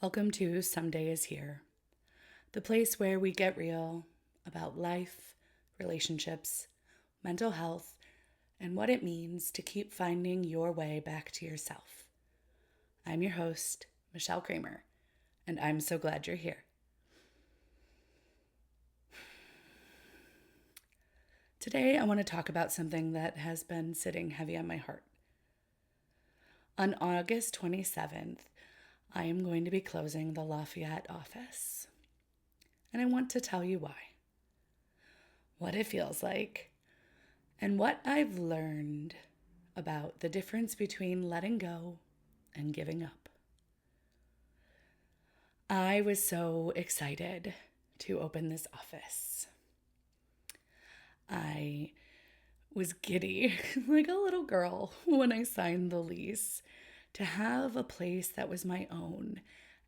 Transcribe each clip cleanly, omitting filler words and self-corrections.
Welcome to Someday is Here, the place where we get real about life, relationships, mental health, and what it means to keep finding your way back to yourself. I'm your host, Michelle Kramer, and I'm so glad you're here. Today, I want to talk about something that has been sitting heavy on my heart. On August 27th, I am going to be closing the Lafayette office. And I want to tell you why, what it feels like, and what I've learned about the difference between letting go and giving up. I was so excited to open this office. I was giddy, like a little girl, when I signed the lease to have a place that was my own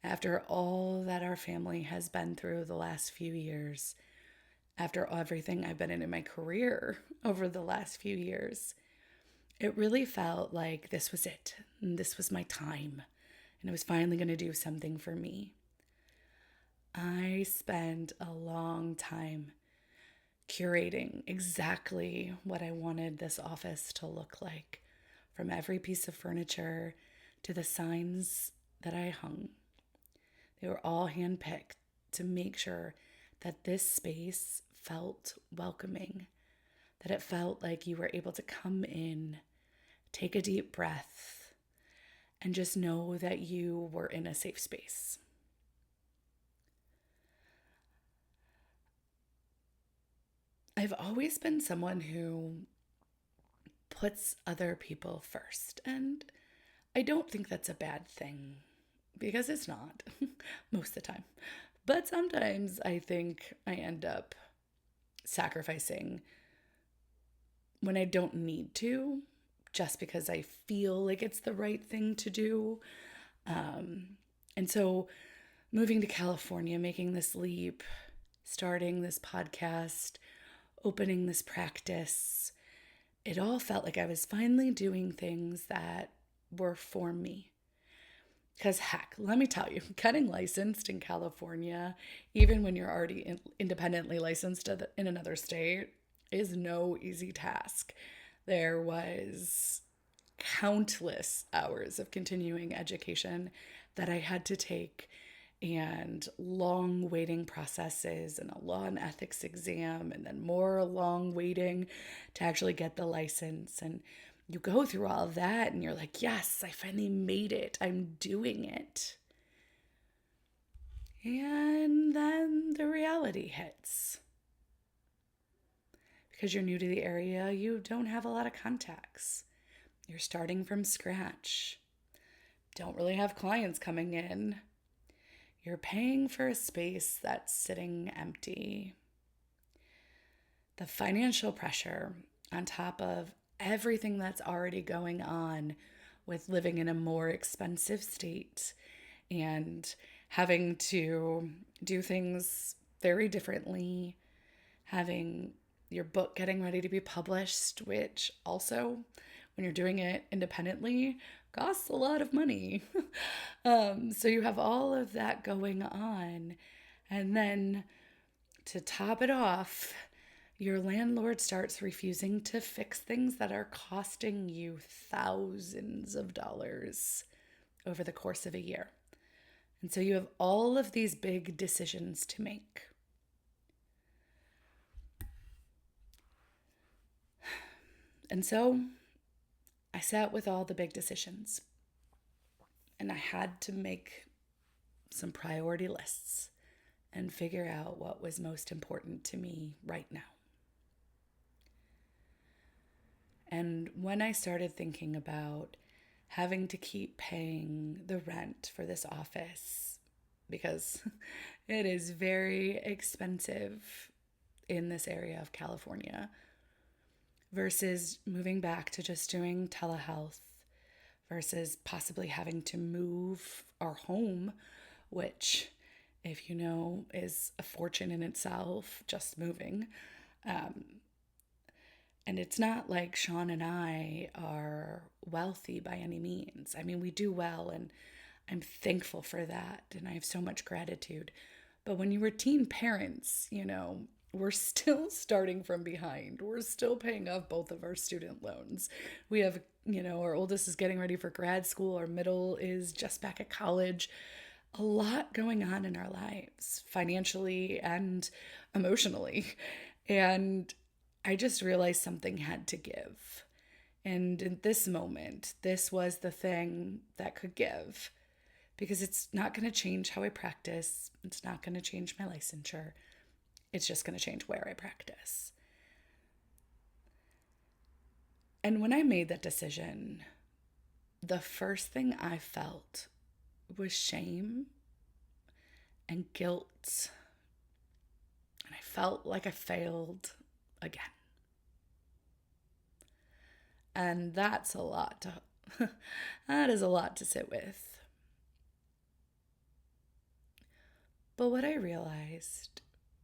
after all that our family has been through the last few years, after everything I've been in my career over the last few years. It really felt like this was it. And this was my time. And it was finally going to do something for me. I spent a long time curating exactly what I wanted this office to look like, from every piece of furniture to the signs that I hung. They were all handpicked to make sure that this space felt welcoming, that it felt like you were able to come in, take a deep breath, and just know that you were in a safe space. I've always been someone who puts other people first, and I don't think that's a bad thing, because it's not most of the time. But sometimes I think I end up sacrificing when I don't need to, just because I feel like it's the right thing to do. And so moving to California, making this leap, starting this podcast, opening this practice, it all felt like I was finally doing things that were for me. Because heck, let me tell you, getting licensed in California, even when you're already independently licensed in another state, is no easy task. There was countless hours of continuing education that I had to take, and long waiting processes, and a law and ethics exam, and then more long waiting to actually get the license. And you go through all of that and you're like, yes, I finally made it. I'm doing it. And then the reality hits. Because you're new to the area, you don't have a lot of contacts. You're starting from scratch. Don't really have clients coming in. You're paying for a space that's sitting empty. The financial pressure on top of everything that's already going on with living in a more expensive state and having to do things very differently, having your book getting ready to be published, which also, when you're doing it independently, costs a lot of money. So you have all of that going on. And then to top it off, your landlord starts refusing to fix things that are costing you thousands of dollars over the course of a year. And so you have all of these big decisions to make. And so I sat with all the big decisions, and I had to make some priority lists and figure out what was most important to me right now. And when I started thinking about having to keep paying the rent for this office, because it is very expensive in this area of California, versus moving back to just doing telehealth, versus possibly having to move our home, which, if you know, is a fortune in itself, just moving. And it's not like Sean and I are wealthy by any means. I mean, we do well, and I'm thankful for that, and I have so much gratitude. But when you were teen parents, we're still starting from behind. We're still paying off both of our student loans. We have, our oldest is getting ready for grad school, our middle is just back at college. A lot going on in our lives, financially and emotionally. And I just realized something had to give. And in this moment, this was the thing that could give, because it's not going to change how I practice. It's not going to change my licensure. It's just going to change where I practice. And when I made that decision, the first thing I felt was shame and guilt. And I felt like I failed again. And that's a lot that is a lot to sit with. But what I realized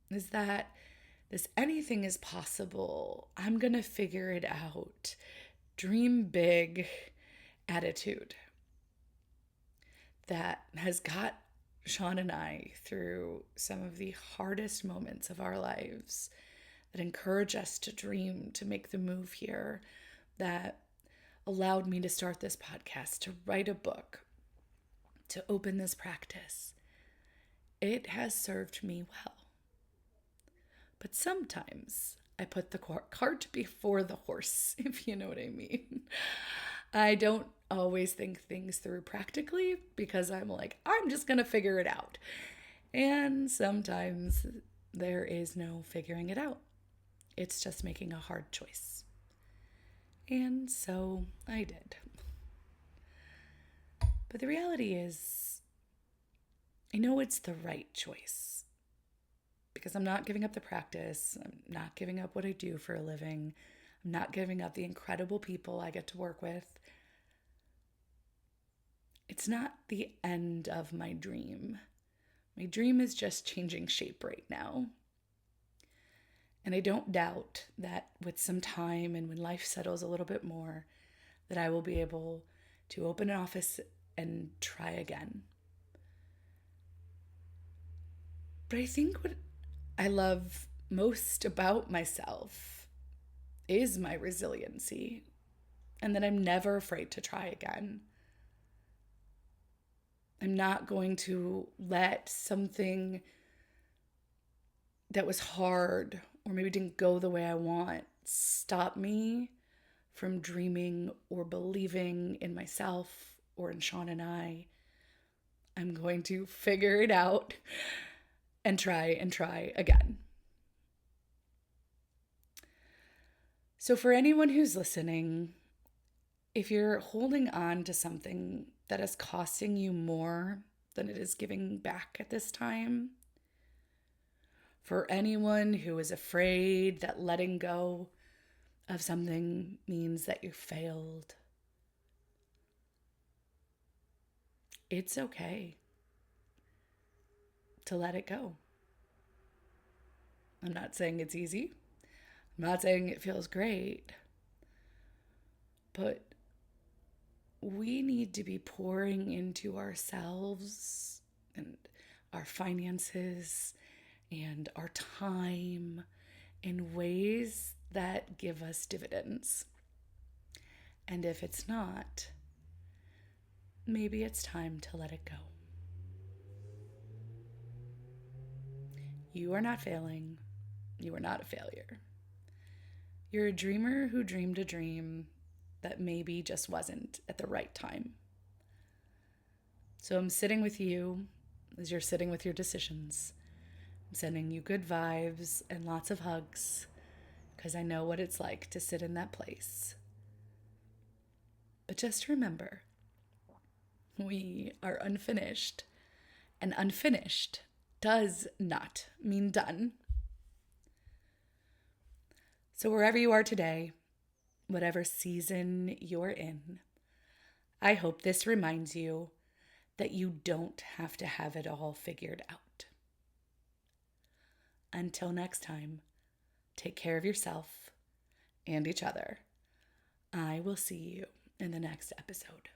is that this anything is possible, I'm going to figure it out, dream big attitude that has got Sean and I through some of the hardest moments of our lives, that encourage us to dream, to make the move here, that allowed me to start this podcast, to write a book, to open this practice. It has served me well. But sometimes I put the cart before the horse, if you know what I mean. I don't always think things through practically, because I'm like, I'm just going to figure it out. And sometimes there is no figuring it out. It's just making a hard choice. And so I did. But the reality is, I know it's the right choice, because I'm not giving up the practice. I'm not giving up what I do for a living. I'm not giving up the incredible people I get to work with. It's not the end of my dream. My dream is just changing shape right now. And I don't doubt that with some time and when life settles a little bit more, that I will be able to open an office and try again. But I think what I love most about myself is my resiliency, and that I'm never afraid to try again. I'm not going to let something that was hard or maybe didn't go the way I want stop me from dreaming or believing in myself or in Sean and I. I'm going to figure it out and try again. So for anyone who's listening, if you're holding on to something that is costing you more than it is giving back at this time, for anyone who is afraid that letting go of something means that you failed, it's okay to let it go. I'm not saying it's easy. I'm not saying it feels great. But we need to be pouring into ourselves and our finances and our time in ways that give us dividends. And if it's not, maybe it's time to let it go. You are not failing. You are not a failure. You're a dreamer who dreamed a dream that maybe just wasn't at the right time. So I'm sitting with you as you're sitting with your decisions. I'm sending you good vibes and lots of hugs, because I know what it's like to sit in that place. But just remember, we are unfinished, and unfinished does not mean done. So wherever you are today, whatever season you're in, I hope this reminds you that you don't have to have it all figured out. Until next time, take care of yourself and each other. I will see you in the next episode.